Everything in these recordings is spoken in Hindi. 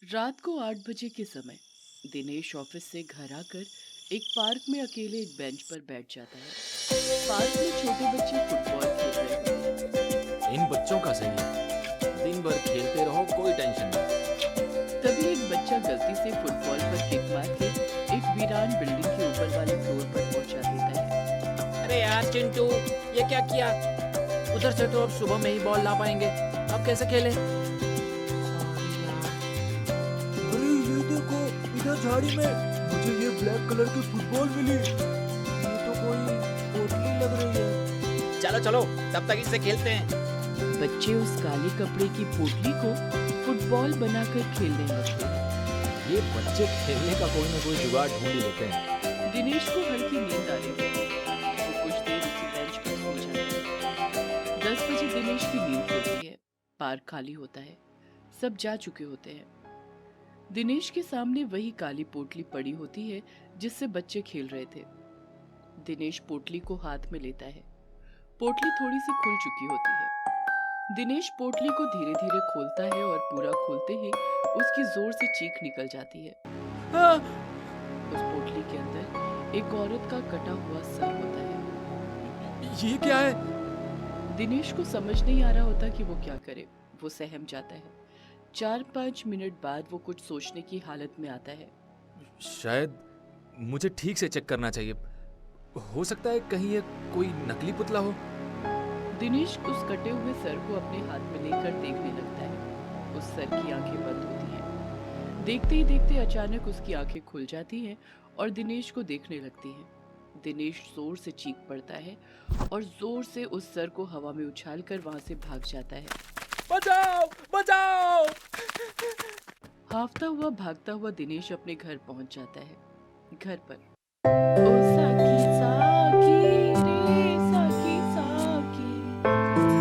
रात को 8 बजे के समय दिनेश ऑफिस से घर आकर एक पार्क में अकेले एक बेंच पर बैठ जाता है। पार्क में छोटे बच्चे फुटबॉल खेल रहे होते हैं। इन बच्चों का सही है। दिन भर खेलते रहो, कोई टेंशन नहीं। तभी एक बच्चा गलती से फुटबॉल पर किक मार के एक वीरान बिल्डिंग के ऊपर वाले फ्लोर पर पहुंचा देता है। अरे यार चिंटू, ये क्या किया? उधर से तो अब सुबह में ही बॉल ला पाएंगे, अब कैसे खेले? अरे ये देखो, इधर झाड़ी में मुझे ये ब्लैक कलर की फुटबॉल मिली। ये तो कोई पोटली लग रही है। चलो चलो, तब तक इससे खेलते हैं। बच्चे उस काले कपड़े की पोटली को फुटबॉल बनाकर खेलने लगते हैं। ये बच्चे खेलने का कोई ना कोई जुगाड़ ढूंढ ही लेते हैं। दिनेश को हल्की नींद आ रही है। वो कुछ देर उसी बेंच पर सो जाता है। 10 बजे दिनेश की नींद खुलती है। पार्क खाली होता है, सब जा चुके होते हैं। दिनेश के सामने वही काली पोटली पड़ी होती है जिससे बच्चे खेल रहे थे। दिनेश पोटली को हाथ में लेता है। पोटली थोड़ी सी खुल चुकी होती है। दिनेश पोटली को धीरे धीरे खोलता है और पूरा खोलते ही उसकी जोर से चीख निकल जाती है। उस पोटली के अंदर एक औरत का कटा हुआ सर होता है। ये क्या है? दिनेश को समझ नहीं आ रहा होता कि वो क्या करे। वो सहम जाता है। 4-5 मिनट बाद वो कुछ सोचने की हालत में आता है। शायद मुझे ठीक से चेक करना चाहिए। हो सकता है कहीं ये कोई नकली पुतला हो। दिनेश उस कटे हुए सर को अपने हाथ में लेकर देखने लगता है। उस सर की आंखें बंद होती हैं। देखते ही देखते अचानक उसकी आंखें खुल जाती हैं और दिनेश को देखने लगती हैं। दिनेश जोर से चीख पड़ता है और जोर से उस सर को हवा में उछालकर वहां से भाग जाता है। बचाओ बचाओ! हाफता हुआ भागता हुआ दिनेश अपने घर पहुंच जाता है। घर पर ओ साकी साकी रे साकी साकी,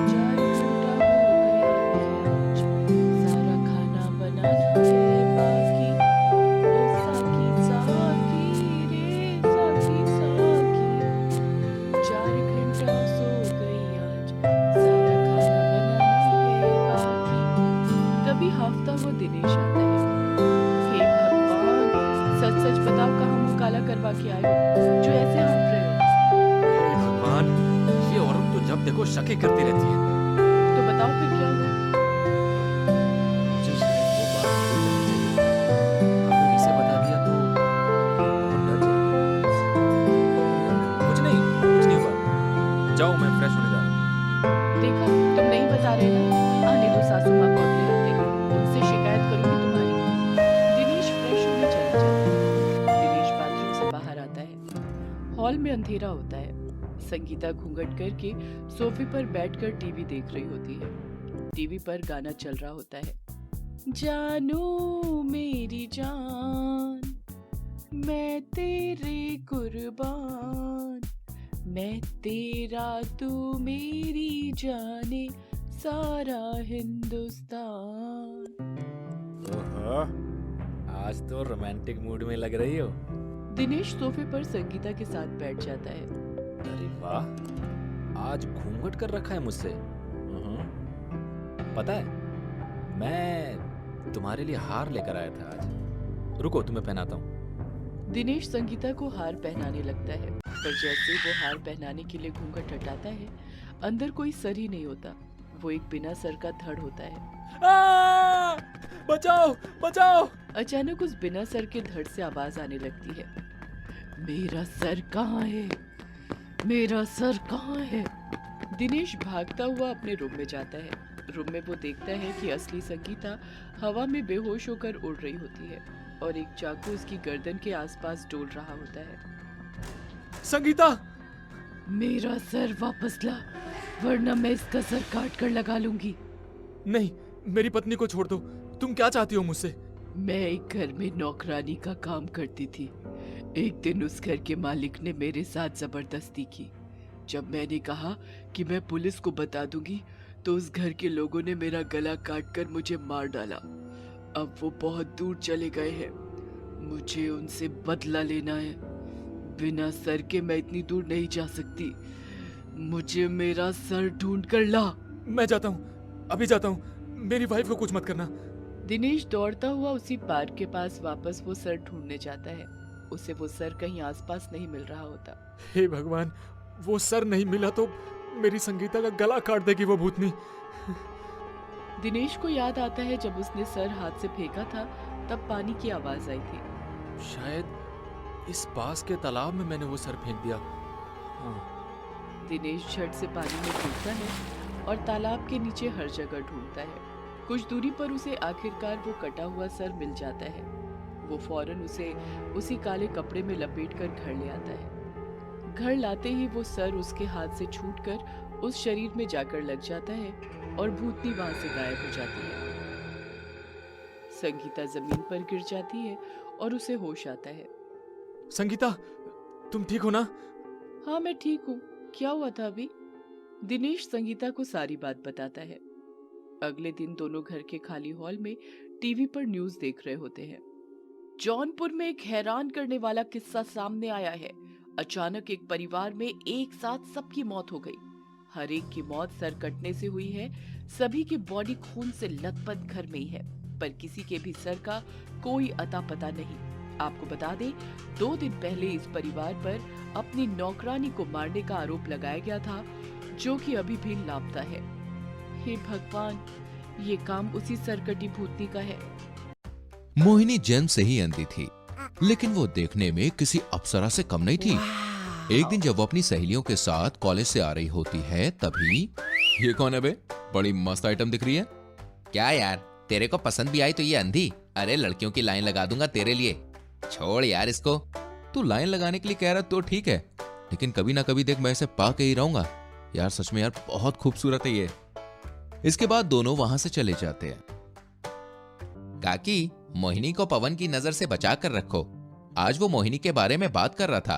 4 घंटा हो गया है आज, सारा खाना बनाना है बाकी। ओ साकी साकी रे साकी साकी, 4 घंटा सो गई आज, सारा खाना बनाना है बाकी। तभी हाफता हुआ दिनेश आता है। हे भगवान, सच सच बताओ कहाँ मुंह काला करवा के आए हो जो ऐसे हाँफ रहे हो? हे भगवान, ये औरत तो जब देखो शक ही करती रहती है। तो बताओ फिर क्या हुआ? मुझे शायद वो बात नहीं करनी चाहिए। अगर इसे बता दिया तो बहुत डर जाएगी। कुछ नहीं हुआ। जाओ, मैं फ्रेश होने जा रहा हूँ। देखा, तुम नहीं बता रहे ना। आने दो, सासू माँ को अगले हफ्ते उनसे शिकायत करूंगी तुम्हारी। दिनेश फ्रेश होने चला जाता है। दिनेश बाथरूम से बाहर आता है। हॉल में अंधेरा होता है। संगीता घूंघट करके सोफे पर बैठकर टीवी देख रही होती है। टीवी पर गाना चल रहा होता है। जानू मेरी जान, मैं तेरे कुर्बान, मैं तेरा तू मेरी जाने सारा हिंदुस्तान। ओहो, आज तो रोमांटिक मूड में लग रही हो। दिनेश सोफे पर संगीता के साथ बैठ जाता है। अरे वाह, आज घूंघट कर रखा है मुझसे। पता है, मैं तुम्हारे लिए हार लेकर आया था आज। रुको, तुम्हें पहनाता हूँ। दिनेश संगीता को हार पहनाने लगता है, पर जैसे वो हार पहनाने के लिए घूंघट हटाता है, अंदर कोई सर ही नहीं होता। वो एक बिना सर का धड़ होता है। बचाओ बचाओ! अचानक उस बिना सर के धड़ से आवाज आने लगती है। मेरा सर कहाँ है? मेरा सर कहाँ है? दिनेश भागता हुआ अपने रूम में जाता है। रूम में वो देखता है कि असली संगीता हवा में बेहोश होकर उड़ रही होती है और एक चाकू उसकी गर्दन के आसपास डोल रहा होता है। संगीता! मेरा सर वापस ला, वरना मैं इसका सर काट कर लगा लूंगी। नहीं, मेरी पत्नी को छोड़ दो। तुम क्या चाहती हो मुझसे? मैं एक घर में नौकरानी का काम करती थी। एक दिन उस घर के मालिक ने मेरे साथ जबरदस्ती की। जब मैंने कहा कि मैं पुलिस को बता दूंगी, तो उस घर के लोगों ने मेरा गला काटकर मुझे मार डाला। अब वो बहुत दूर चले गए हैं। मुझे उनसे बदला लेना है। बिना सर के मैं इतनी दूर नहीं जा सकती। मुझे मेरा सर ढूंढ कर ला। मैं जाता हूँ, अभी जाता हूँ। मेरी वाइफ को कुछ मत करना। दिनेश दौड़ता हुआ उसी पार्क के पास वापस वो सर ढूंढने जाता है। उसे वो सर कहीं आसपास नहीं मिल रहा होता। हे भगवान, वो सर नहीं मिला तो मेरी संगीता का गला काट देगी वो भूतनी। दिनेश को याद आता है जब उसने सर हाथ से फेंका था तब पानी की आवाज आई थी। शायद इस पास के तालाब में मैंने वो सर फेंक दिया। हाँ। दिनेश झट से पानी में कूदता है और तालाब के नीचे हर जगह ढूंढता है। कुछ दूरी पर उसे आखिरकार वो कटा हुआ सर मिल जाता है। वो फौरन उसे उसी काले कपड़े में लपेट कर घर ले आता है। घर लाते ही वो सर उसके हाथ से छूटकर उस शरीर में जाकर लग जाता है और भूतनी वहां से गायब हो जाती है। संगीता जमीन पर गिर जाती है और उसे होश आता है। संगीता, तुम ठीक हो ना? हाँ, मैं ठीक हूँ। क्या हुआ था अभी? दिनेश संगीता को सारी बात बताता है। अगले दिन दोनों घर के खाली हॉल में टीवी पर न्यूज देख रहे होते हैं। जौनपुर में एक हैरान करने वाला किस्सा सामने आया है। अचानक एक परिवार में एक साथ सबकी मौत हो गई। हर एक की मौत सर कटने से हुई है। सभी की बॉडी खून से लथपथ घर में ही है, पर किसी के भी सर का कोई अता पता नहीं। आपको बता दें, 2 दिन पहले इस परिवार पर अपनी नौकरानी को मारने का आरोप लगाया गया था, जो कि अभी भी लापता है। हे भगवान, ये काम उसी सरकटी भूतनी का है। मोहिनी जन्म से ही अंधी थी, लेकिन वो देखने में किसी अप्सरा से कम नहीं थी। एक दिन जब वो अपनी सहेलियों के साथ कॉलेज से आ रही होती है, तभी ये कौन है बे? बड़ी मस्त आइटम दिख रही है। क्या यार, तेरे को पसंद भी आई तो ये अंधी? अरे लड़कियों की लाइन लगा दूंगा तेरे लिए। छोड़ यार इसको। तू लाइन लगाने के लिए कह रहा तो ठीक है, लेकिन कभी ना कभी देख मैं इसे पा के ही रहूंगा। यार सच में यार बहुत खूबसूरत है ये। इसके बाद दोनों वहां से चले जाते हैं। काकी, मोहिनी को पवन की नजर से बचा कर रखो। आज वो मोहिनी के बारे में बात कर रहा था।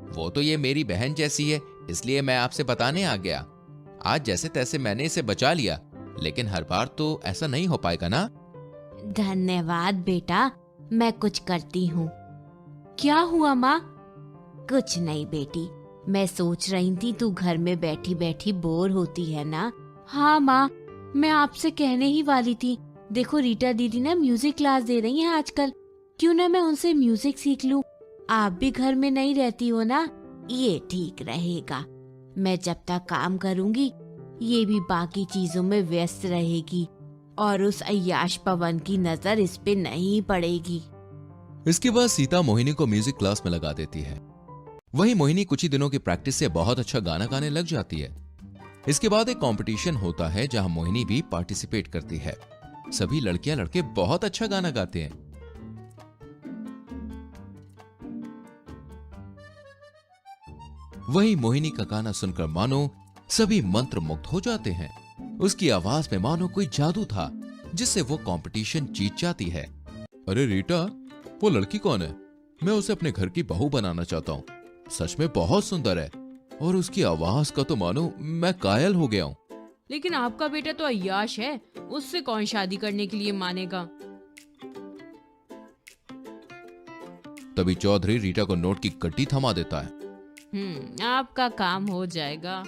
वो तो ये मेरी बहन जैसी है, इसलिए मैं आपसे बताने आ गया। आज जैसे तैसे मैंने इसे बचा लिया, लेकिन हर बार तो ऐसा नहीं हो पाएगा ना। धन्यवाद बेटा, मैं कुछ करती हूँ। क्या हुआ माँ? कुछ नहीं बेटी, मैं सोच रही थी तू घर में बैठी बैठी बोर होती है ना। हाँ माँ, मैं आपसे कहने ही वाली थी। देखो रीटा दीदी ना म्यूजिक क्लास दे रही हैं आजकल, क्यों ना मैं उनसे म्यूजिक सीख लूं। आप भी घर में नहीं रहती हो ना, ये ठीक रहेगा। मैं जब तक काम करूंगी, ये भी बाकी चीजों में व्यस्त रहेगी और उस अय्याश पवन की नजर इस पे नहीं पड़ेगी। इसके बाद सीता मोहिनी को म्यूजिक क्लास में लगा देती है। वहीं मोहिनी कुछ ही दिनों की प्रैक्टिस से बहुत अच्छा गाना गाने लग जाती है। इसके बाद एक कंपटीशन होता है जहां मोहिनी भी पार्टिसिपेट करती है। सभी लड़कियां लड़के बहुत अच्छा गाना गाते हैं। वहीं मोहिनी का गाना सुनकर मानो सभी मंत्र मुग्ध हो जाते हैं। उसकी आवाज में मानो कोई जादू था, जिससे वो कंपटीशन जीत जाती है। अरे रीटा, वो लड़की कौन है? मैं उसे अपने घर की बहू बनाना चाहता हूँ। सच में बहुत सुंदर है और उसकी आवाज का तो मानो मैं कायल हो गया हूँ। लेकिन आपका बेटा तो अय्याश है, उससे कौन शादी करने के लिए मानेगा? तभी चौधरी रीटा को नोट की गड्डी थमा देता है। आपका काम हो जाएगा।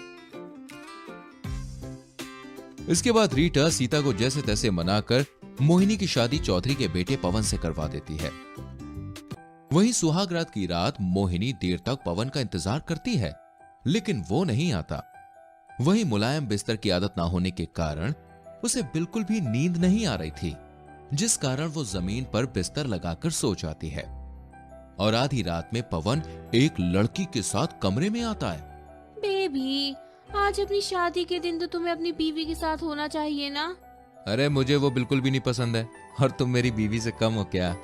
इसके बाद रीटा सीता को जैसे तैसे मनाकर मोहिनी की शादी चौधरी के बेटे पवन से करवा देती है। वहीं सुहाग रात की रात मोहिनी देर तक पवन का इंतजार करती है, लेकिन वो नहीं आता। वहीं मुलायम बिस्तर की आदत ना होने के कारण उसे बिल्कुल भी नींद नहीं आ रही थी, जिस कारण वो जमीन पर बिस्तर लगाकर सो जाती है। और आधी रात में पवन एक लड़की के साथ कमरे में आता है। बेबी, आज अपनी शादी के दिन तो तुम्हें अपनी बीवी के साथ होना चाहिए ना। अरे मुझे वो बिल्कुल भी नहीं पसंद है, और तुम मेरी बीवी से कम हो क्या?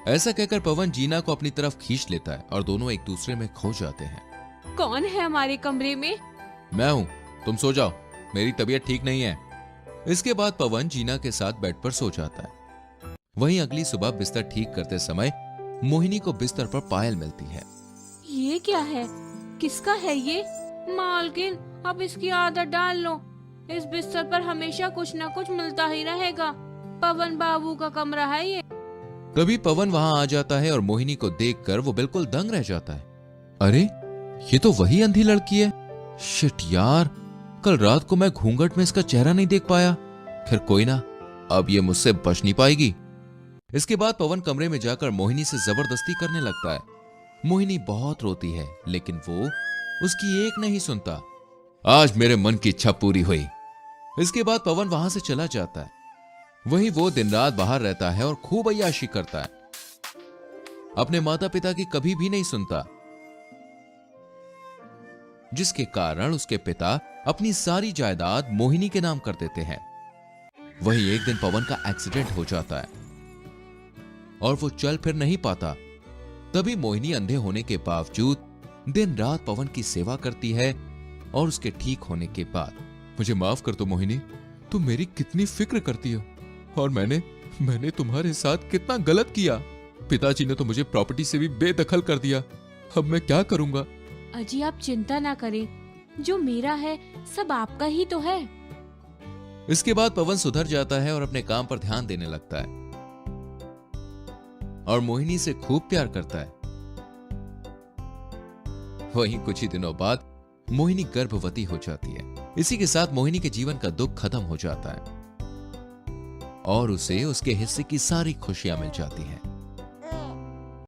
ऐसा कहकर पवन जीना को अपनी तरफ खींच लेता है और दोनों एक दूसरे में खो जाते हैं। कौन है हमारे कमरे में? मैं हूँ, तुम सो जाओ, मेरी तबीयत ठीक नहीं है। इसके बाद पवन जीना के साथ बेड पर सो जाता है। वहीं अगली सुबह बिस्तर ठीक करते समय मोहिनी को बिस्तर पर पायल मिलती है। ये क्या है? किसका है ये? मालकिन, अब इसकी आदत डाल लो। इस बिस्तर पर हमेशा कुछ न कुछ मिलता ही रहेगा। पवन बाबू का कमरा है ये। तभी पवन वहां आ जाता है और मोहिनी को देखकर वो बिल्कुल दंग रह जाता है। अरे ये तो वही अंधी लड़की है। शिट यार, कल रात को मैं घूंघट में इसका चेहरा नहीं देख पाया। खैर कोई ना, अब ये मुझसे बच नहीं पाएगी। इसके बाद पवन कमरे में जाकर मोहिनी से जबरदस्ती करने लगता है। मोहिनी बहुत रोती है, लेकिन वो उसकी एक नहीं सुनता। आज मेरे मन की इच्छा पूरी हुई। इसके बाद पवन वहां से चला जाता है। वहीं वो दिन रात बाहर रहता है और खूब अय्याशी करता है। अपने माता पिता की कभी भी नहीं सुनता, जिसके कारण उसके पिता अपनी सारी जायदाद मोहिनी के नाम कर देते हैं। वहीं एक दिन पवन का एक्सीडेंट हो जाता है और वो चल फिर नहीं पाता। तभी मोहिनी अंधे होने के बावजूद दिन रात पवन की सेवा करती है और उसके ठीक होने के बाद, मुझे माफ कर दो मोहिनी, तुम मेरी कितनी फिक्र करती हो और मैंने तुम्हारे साथ कितना गलत किया। पिताजी ने तो मुझे प्रॉपर्टी से भी बेदखल कर दिया। अब मैं क्या करूंगा? अजी आप चिंता ना करें, जो मेरा है सब आपका ही तो है। इसके बाद पवन सुधर जाता है और अपने काम पर ध्यान देने लगता है और मोहिनी से खूब प्यार करता है। वहीं कुछ ही दिनों बाद मोहिनी गर्भवती हो जाती है। इसी के साथ मोहिनी के जीवन का दुख खत्म हो जाता है और उसे उसके हिस्से की सारी खुशियां मिल जाती हैं।